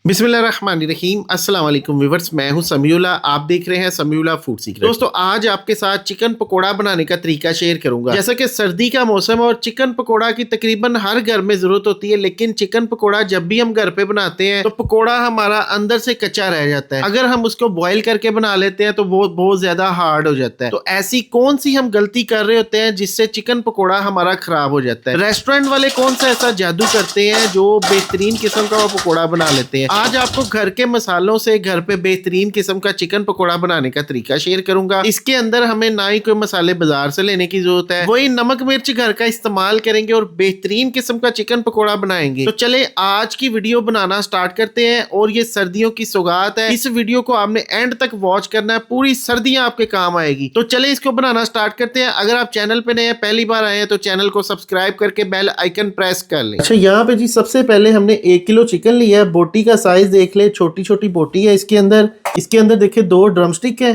बिस्मिल्लाहिर्रहमानिर्रहीम अस्सलाम वालेकुम व्यूअर्स, मैं हूं समीउल्लाह। आप देख रहे हैं समीउल्लाह फूड सीक्रेट। दोस्तों, आज आपके साथ चिकन पकोड़ा बनाने का तरीका शेयर करूंगा। जैसा कि सर्दी का मौसम और चिकन पकोड़ा की तकरीबन हर घर में जरूरत होती है, लेकिन चिकन पकोड़ा जब भी हम घर पे बनाते हैं तो पकोड़ा हमारा अंदर से कच्चा रह जाता है। अगर हम उसको बॉयल करके बना लेते हैं तो वो बहुत ज्यादा हार्ड हो जाता है। तो ऐसी कौन सी हम गलती कर रहे होते हैं जिससे चिकन पकोड़ा हमारा खराब हो जाता है? रेस्टोरेंट वाले कौन सा ऐसा जादू करते हैं जो बेहतरीन किस्म का वो पकोड़ा बना लेते हैं? आज आपको घर के मसालों से घर पे बेहतरीन किस्म का चिकन पकोड़ा बनाने का तरीका शेयर करूंगा। इसके अंदर हमें ना ही कोई मसाले बाजार से लेने की जरूरत है, वही नमक मिर्च घर का इस्तेमाल करेंगे और बेहतरीन किस्म का चिकन पकोड़ा बनाएंगे। तो चले आज की वीडियो बनाना स्टार्ट करते हैं। और ये सर्दियों की सौगात है, इस वीडियो को आपने एंड तक वॉच करना है, पूरी सर्दियां आपके काम आएगी। तो चले इसको बनाना स्टार्ट करते हैं। अगर आप चैनल पे नए हैं, पहली बार आए हैं, तो चैनल को सब्सक्राइब करके बेल आइकन प्रेस कर लें। अच्छा, यहाँ पे जी सबसे पहले हमने 1 किलो चिकन लिया है। बोटी का साइज देख ले, छोटी छोटी बोटी है इसके अंदर देखिए 2 ड्रम स्टिक है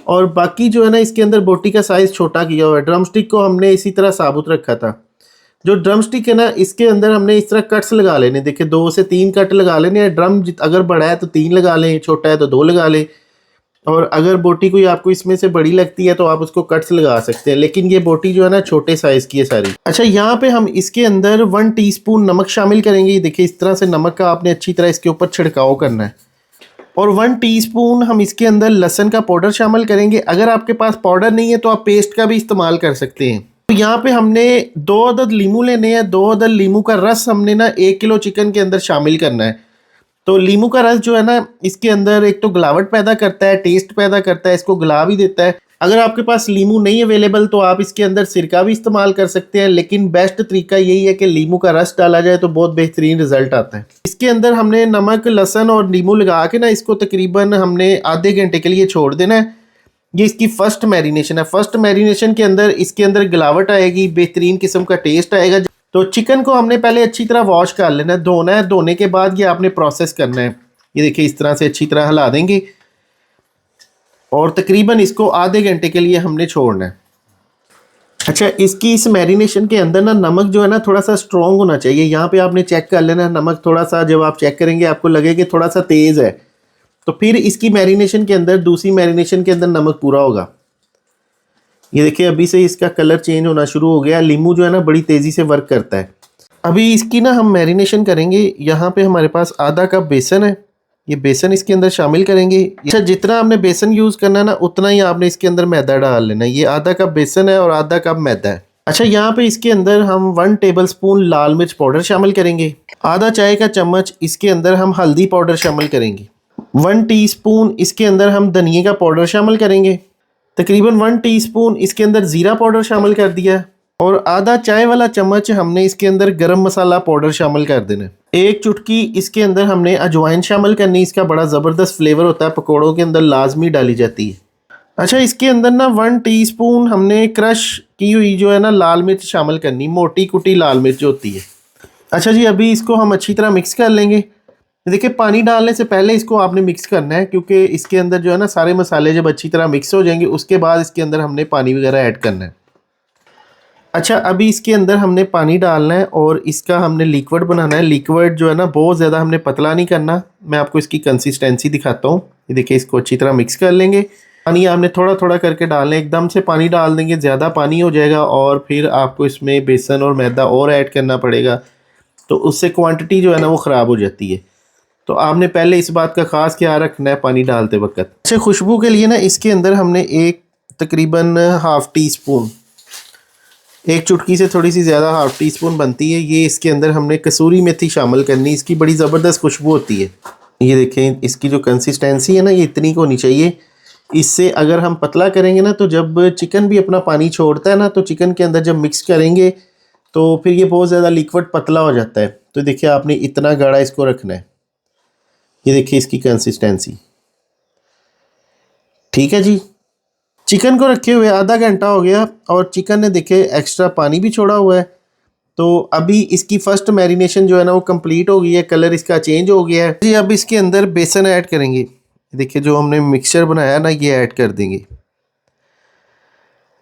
और बाकी जो है ना इसके अंदर बोटी का साइज छोटा किया हुआ है। ड्रम स्टिक को हमने इसी तरह साबुत रखा था। जो ड्रम स्टिक है ना, इसके अंदर हमने इस तरह कट्स लगा लेने। देखिए 2 से 3 कट लगा लेने। ड्रम अगर बड़ा है तो 3 लगा लें, छोटा है तो 2 लगा लें। और अगर बोटी कोई आपको इसमें से बड़ी लगती है तो आप उसको कट्स लगा सकते हैं, लेकिन ये बोटी जो है ना छोटे साइज की है सारी। अच्छा, यहाँ पे हम इसके अंदर 1 टीस्पून नमक शामिल करेंगे। देखिए इस तरह से नमक का आपने अच्छी तरह इसके ऊपर छिड़काव करना है। और 1 टीस्पून हम इसके अंदर लहसुन का पाउडर शामिल करेंगे। अगर आपके पास पाउडर नहीं है तो आप पेस्ट का भी इस्तेमाल कर सकते हैं। तो यहाँ पे हमने 2 अदद लीमू लेने हैं। 2 अदद लीमू का रस हमने ना 1 किलो चिकन के अंदर शामिल करना है। तो लीमू का रस जो है ना इसके अंदर एक तो गलावट पैदा करता है, टेस्ट पैदा करता है, इसको गला भी देता है। अगर आपके पास लीमू नहीं अवेलेबल तो आप इसके अंदर सिरका भी इस्तेमाल कर सकते हैं, लेकिन बेस्ट तरीका यही है कि लीमू का रस डाला जाए तो बहुत बेहतरीन रिजल्ट आता है। इसके अंदर हमने नमक, लहसुन और नींबू लगा के ना इसको तकरीबन हमने आधे घंटे के लिए छोड़ देना है। ये इसकी फर्स्ट मैरिनेशन है। फर्स्ट मैरिनेशन के अंदर इसके अंदर गलावट आएगी, बेहतरीन किस्म का टेस्ट आएगा। तो चिकन को हमने पहले अच्छी तरह वॉश कर लेना है, धोना है। धोने के बाद ये आपने प्रोसेस करना है। ये देखिए इस तरह से अच्छी तरह हिला देंगे और तकरीबन इसको आधे घंटे के लिए हमने छोड़ना है। अच्छा, इसकी इस मैरिनेशन के अंदर ना नमक जो है ना थोड़ा सा स्ट्रॉन्ग होना चाहिए। यहाँ पे आपने चेक कर लेना है नमक थोड़ा सा, जब आप चेक करेंगे आपको लगे कि थोड़ा सा तेज़ है तो फिर इसकी मैरिनेशन के अंदर, दूसरी मैरिनेशन के अंदर नमक पूरा होगा। ये देखिए अभी से इसका कलर चेंज होना शुरू हो गया। लीमू जो है ना बड़ी तेज़ी से वर्क करता है। अभी इसकी ना हम मैरिनेशन करेंगे। यहाँ पे हमारे पास आधा कप बेसन है, ये बेसन इसके अंदर शामिल करेंगे। अच्छा, जितना आपने बेसन यूज़ करना है ना उतना ही आपने इसके अंदर मैदा डाल लेना है। ये आधा कप बेसन है और आधा कप मैदा है। अच्छा, यहाँ पे इसके अंदर हम 1 टेबलस्पून लाल मिर्च पाउडर शामिल करेंगे। आधा चाय का चम्मच इसके अंदर हम हल्दी पाउडर शामिल करेंगे। 1 टीस्पून इसके अंदर हम धनिए का पाउडर शामिल करेंगे। तकरीबन 1 टीस्पून इसके अंदर ज़ीरा पाउडर शामिल कर दिया और आधा चाय वाला चम्मच हमने इसके अंदर गरम मसाला पाउडर शामिल कर देना। 1 चुटकी इसके अंदर हमने अजवाइन शामिल करनी। इसका बड़ा ज़बरदस्त फ्लेवर होता है, पकौड़ों के अंदर लाजमी डाली जाती है। अच्छा, इसके अंदर ना 1 टीस्पून हमने क्रश की हुई जो है ना लाल मिर्च शामिल करनी, मोटी कुटी लाल मिर्च होती है। अच्छा जी, अभी इसको हम अच्छी तरह मिक्स कर लेंगे। देखिए पानी डालने से पहले इसको आपने मिक्स करना है, क्योंकि इसके अंदर जो है ना सारे मसाले जब अच्छी तरह मिक्स हो जाएंगे उसके बाद इसके अंदर हमने पानी वगैरह ऐड करना है। अच्छा, अभी इसके अंदर हमने पानी डालना है और इसका हमने लिक्विड बनाना है। लिक्विड जो है ना बहुत ज़्यादा हमने पतला नहीं करना। मैं आपको इसकी कंसिस्टेंसी दिखाता हूँ। ये देखिए इसको अच्छी तरह मिक्स कर लेंगे। पानी आपने थोड़ा थोड़ा करके डालना है, एकदम से पानी डाल देंगे ज़्यादा पानी हो जाएगा और फिर आपको इसमें बेसन और मैदा और ऐड करना पड़ेगा, तो उससे क्वांटिटी जो है ना वो ख़राब हो जाती है। तो आपने पहले इस बात का ख़ास ख्याल रखना है पानी डालते वक्त। अच्छा, खुशबू के लिए ना इसके अंदर हमने तकरीबन हाफ़ टी स्पून, 1 चुटकी से थोड़ी सी ज़्यादा हाफ़ टी स्पून बनती है, ये इसके अंदर हमने कसूरी मेथी शामिल करनी। इसकी बड़ी ज़बरदस्त खुशबू होती है। ये देखें इसकी जो कंसिस्टेंसी है ना ये इतनी को होनी चाहिए। इससे अगर हम पतला करेंगे ना तो जब चिकन भी अपना पानी छोड़ता है ना तो चिकन के अंदर जब मिक्स करेंगे तो फिर ये बहुत ज़्यादा लिक्विड पतला हो जाता है। तो देखिए आपने इतना गाढ़ा इसको रखना है। ये देखिए इसकी कंसिस्टेंसी ठीक है जी। चिकन को रखे हुए आधा घंटा हो गया और चिकन ने देखे एक्स्ट्रा पानी भी छोड़ा हुआ है। तो अभी इसकी फर्स्ट मैरिनेशन जो है ना वो कंप्लीट हो गई है, कलर इसका चेंज हो गया है जी। अब इसके अंदर बेसन ऐड करेंगे। देखिए जो हमने मिक्सचर बनाया ना ये ऐड कर देंगे।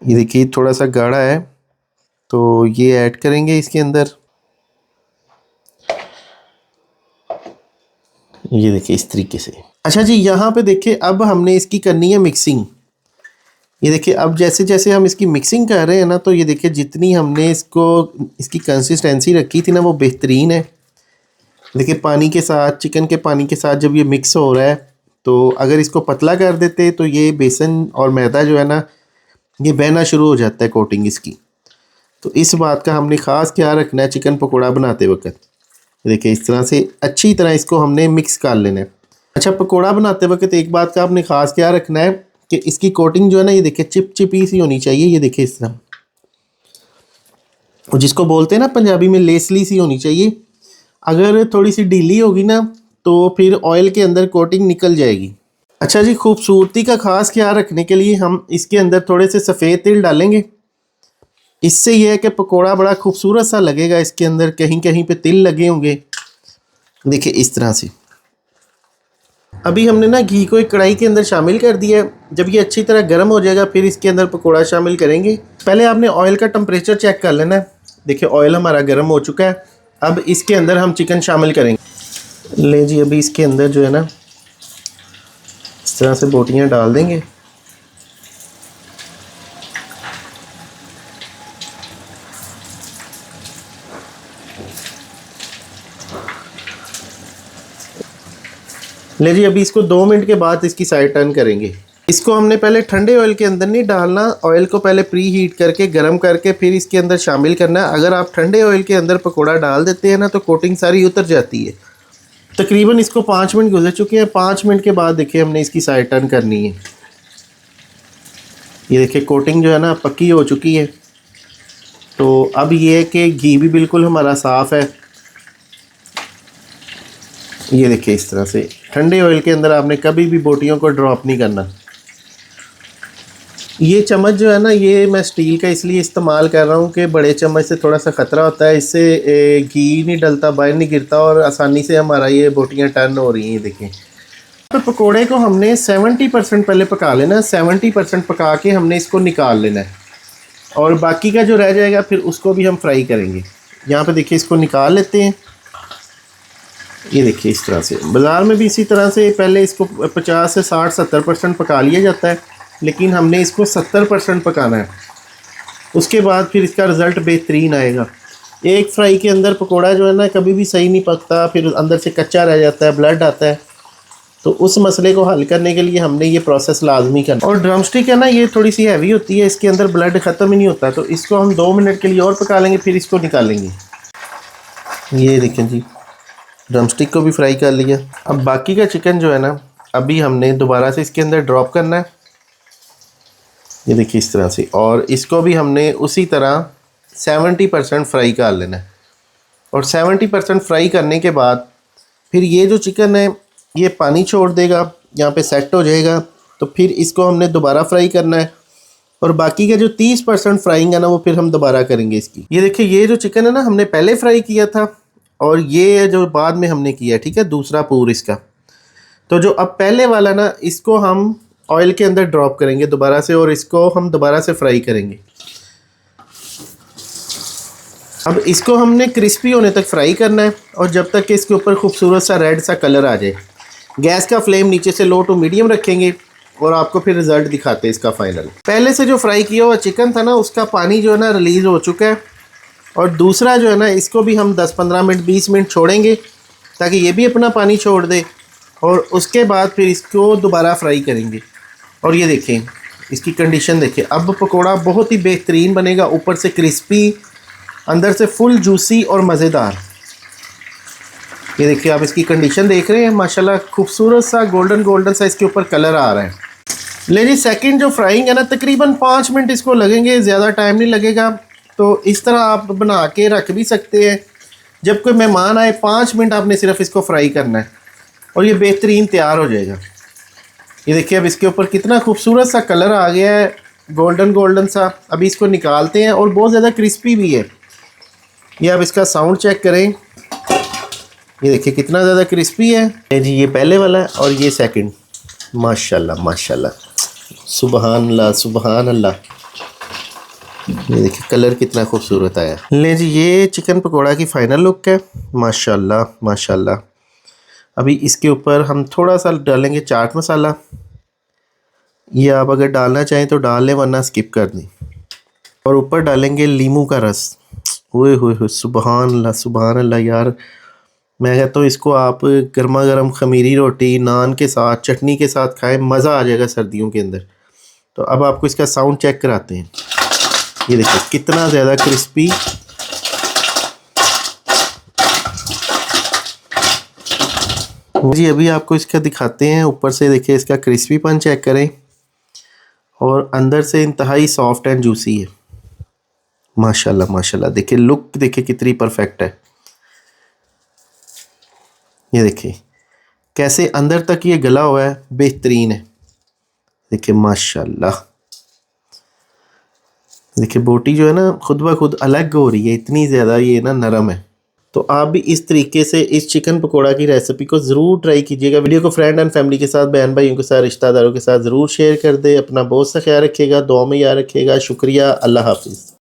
ये देखिए थोड़ा सा गाढ़ा है तो ये ऐड करेंगे इसके अंदर। ये देखिए इस तरीके से। अच्छा जी, यहाँ पे देखिए अब हमने इसकी करनी है मिक्सिंग। ये देखिए अब जैसे जैसे हम इसकी मिक्सिंग कर रहे हैं ना, तो ये देखिए जितनी हमने इसकी कंसिस्टेंसी रखी थी ना वो बेहतरीन है। देखिए पानी के साथ, चिकन के पानी के साथ जब ये मिक्स हो रहा है, तो अगर इसको पतला कर देते तो ये बेसन और मैदा जो है ना, ये बहना शुरू हो जाता है कोटिंग इसकी। तो इस बात का हमने ख़ास ख्याल रखना है चिकन पकोड़ा बनाते वक्त। देखिए इस तरह से अच्छी तरह इसको हमने मिक्स कर लेना है। अच्छा, पकोड़ा बनाते वक्त एक बात का आपने ख़ास ख्याल रखना है कि इसकी कोटिंग जो है ना, ये देखिए चिपचिपी सी होनी चाहिए। ये देखिए इस तरह, और जिसको बोलते हैं ना पंजाबी में लेसली सी होनी चाहिए। अगर थोड़ी सी ढीली होगी ना तो फिर ऑयल के अंदर कोटिंग निकल जाएगी। अच्छा जी, खूबसूरती का ख़ास ख्याल रखने के लिए हम इसके अंदर थोड़े से सफ़ेद तिल डालेंगे। इससे यह है कि पकोड़ा बड़ा खूबसूरत सा लगेगा। इसके अंदर कहीं कहीं पे तिल लगे होंगे, देखिए इस तरह से। अभी हमने ना घी को एक कढ़ाई के अंदर शामिल कर दिया है। जब ये अच्छी तरह गर्म हो जाएगा फिर इसके अंदर पकोड़ा शामिल करेंगे। पहले आपने ऑयल का टेम्परेचर चेक कर लेना है। देखिए ऑयल हमारा गर्म हो चुका है। अब इसके अंदर हम चिकन शामिल करेंगे। ले जी, अभी इसके अंदर जो है ना इस तरह से बोटियां डाल देंगे। ले जी, अभी इसको 2 मिनट के बाद इसकी साइड टर्न करेंगे। इसको हमने पहले ठंडे ऑयल के अंदर नहीं डालना, ऑयल को पहले प्री हीट करके गर्म करके फिर इसके अंदर शामिल करना है। अगर आप ठंडे ऑयल के अंदर पकोड़ा डाल देते हैं ना तो कोटिंग सारी उतर जाती है। तकरीबन इसको 5 मिनट गुजर चुके हैं। 5 मिनट के बाद देखिए हमने इसकी साइड टर्न करनी है। ये देखिए कोटिंग जो है ना पक्की हो चुकी है। तो अब ये है कि घी भी बिल्कुल हमारा साफ़ है। ये देखिए इस तरह से ठंडे ऑयल के अंदर आपने कभी भी बोटियों को ड्रॉप नहीं करना। ये चम्मच जो है ना, ये मैं स्टील का इसलिए इस्तेमाल कर रहा हूँ कि बड़े चम्मच से थोड़ा सा ख़तरा होता है। इससे घी नहीं डलता, बाहर नहीं गिरता और आसानी से हमारा ये बोटियाँ टर्न हो रही हैं। देखें, तो पकोड़े को हमने 70% पहले पका लेना है। 70% पका के हमने इसको निकाल लेना है और बाकी का जो रह जाएगा फिर उसको भी हम फ्राई करेंगे। यहाँ पे देखिए इसको निकाल लेते हैं। ये देखिए इस तरह से। बाज़ार में भी इसी तरह से पहले इसको 50 से 60-70% पका लिया जाता है, लेकिन हमने इसको 70% पकाना है। उसके बाद फिर इसका रिज़ल्ट बेहतरीन आएगा। एक फ्राई के अंदर पकोड़ा जो है ना कभी भी सही नहीं पकता, फिर अंदर से कच्चा रह जाता है, ब्लड आता है। तो उस मसले को हल करने के लिए हमने ये प्रोसेस लाजमी करना। और ड्रम स्टिक है ना, ये थोड़ी सी हैवी होती है, इसके अंदर ब्लड ख़त्म ही नहीं होता। तो इसको हम 2 मिनट के लिए और पका लेंगे, फिर इसको निकालेंगे। ये देखें जी, ड्रम स्टिक को भी फ्राई कर लिया। अब बाकी का चिकन जो है ना, अभी हमने दोबारा से इसके अंदर ड्रॉप करना है। ये देखिए इस तरह से। और इसको भी हमने उसी तरह 70% फ्राई कर लेना है। और 70% फ्राई करने के बाद फिर ये जो चिकन है ये पानी छोड़ देगा, यहाँ पे सेट हो जाएगा। तो फिर इसको हमने दोबारा फ्राई करना है और बाकी का जो 30% फ्राइंग है ना वो फिर हम दोबारा करेंगे इसकी। ये देखिए, ये जो चिकन है ना हमने पहले फ्राई किया था और ये जो बाद में हमने किया, ठीक है, दूसरा पूर इसका। तो जो अब पहले वाला ना, इसको हम ऑयल के अंदर ड्रॉप करेंगे दोबारा से और इसको हम दोबारा से फ्राई करेंगे। अब इसको हमने क्रिस्पी होने तक फ्राई करना है और जब तक कि इसके ऊपर खूबसूरत सा रेड सा कलर आ जाए। गैस का फ्लेम नीचे से लो टू मीडियम रखेंगे और आपको फिर रिज़ल्ट दिखाते हैं इसका फाइनल। पहले से जो फ्राई किया हुआ चिकन था ना, उसका पानी जो है ना रिलीज़ हो चुका है। और दूसरा जो है ना, इसको भी हम 10-15 मिनट 20 मिनट छोड़ेंगे ताकि ये भी अपना पानी छोड़ दे और उसके बाद फिर इसको दोबारा फ्राई करेंगे। और ये देखें इसकी कंडीशन देखें। अब पकोड़ा बहुत ही बेहतरीन बनेगा, ऊपर से क्रिस्पी, अंदर से फुल जूसी और मज़ेदार। ये देखिए आप इसकी कंडीशन देख रहे हैं, माशाल्लाह खूबसूरत सा गोल्डन सा इसके ऊपर कलर आ रहा है। ले जी, सेकंड जो फ्राइंग है ना, तकरीबन 5 मिनट इसको लगेंगे, ज़्यादा टाइम नहीं लगेगा। तो इस तरह आप बना के रख भी सकते हैं। जब कोई मेहमान आए 5 मिनट आपने सिर्फ इसको फ्राई करना है और ये बेहतरीन तैयार हो जाएगा। ये देखिए अब इसके ऊपर कितना खूबसूरत सा कलर आ गया है, गोल्डन सा। अभी इसको निकालते हैं और बहुत ज़्यादा क्रिस्पी भी है। ये आप इसका साउंड चेक करें, ये देखिए कितना ज़्यादा क्रिस्पी है जी। ये पहले वाला है और ये सेकंड। माशाल्लाह माशाल्लाह, सुबहान अल्लाह सुबहान अल्लाह। ये देखिए कलर कितना खूबसूरत आया। ले जी, ये चिकन पकोड़ा की फ़ाइनल लुक है। माशाल्लाह माशाल्लाह, अभी इसके ऊपर हम थोड़ा सा डालेंगे चाट मसाला, ये आप अगर डालना चाहें तो डाल लें वरना स्किप कर दें। और ऊपर डालेंगे नींबू का रस। ओए होए सुबहान अल्लाह यार, मैं कहता हूँ इसको आप गर्मा गर्म खमीरी रोटी नान के साथ चटनी के साथ खाएं, मज़ा आ जाएगा सर्दियों के अंदर। तो अब आपको इसका साउंड चेक कराते हैं। ये देखिए कितना ज़्यादा क्रिस्पी। जी अभी आपको इसका दिखाते हैं, ऊपर से देखिए इसका क्रिस्पीपन चेक करें और अंदर से इंतहाई सॉफ्ट एंड जूसी है। माशाल्लाह माशाल्लाह, देखिए लुक देखिए कितनी परफेक्ट है। ये देखिए कैसे अंदर तक ये गला हुआ है, बेहतरीन है। देखिए माशाल्लाह, देखिए बोटी जो है ना खुद ब खुद अलग हो रही है, इतनी ज़्यादा ये ना नरम है। तो आप भी इस तरीके से इस चिकन पकोड़ा की रेसिपी को ज़रूर ट्राई कीजिएगा। वीडियो को फ्रेंड एंड फैमिली के साथ, बहन भाइयों के साथ, रिश्तेदारों के साथ ज़रूर शेयर कर दे। अपना बहुत सा ख्याल रखिएगा, दुआ में याद रखिएगा। शुक्रिया, अल्लाह हाफिज़।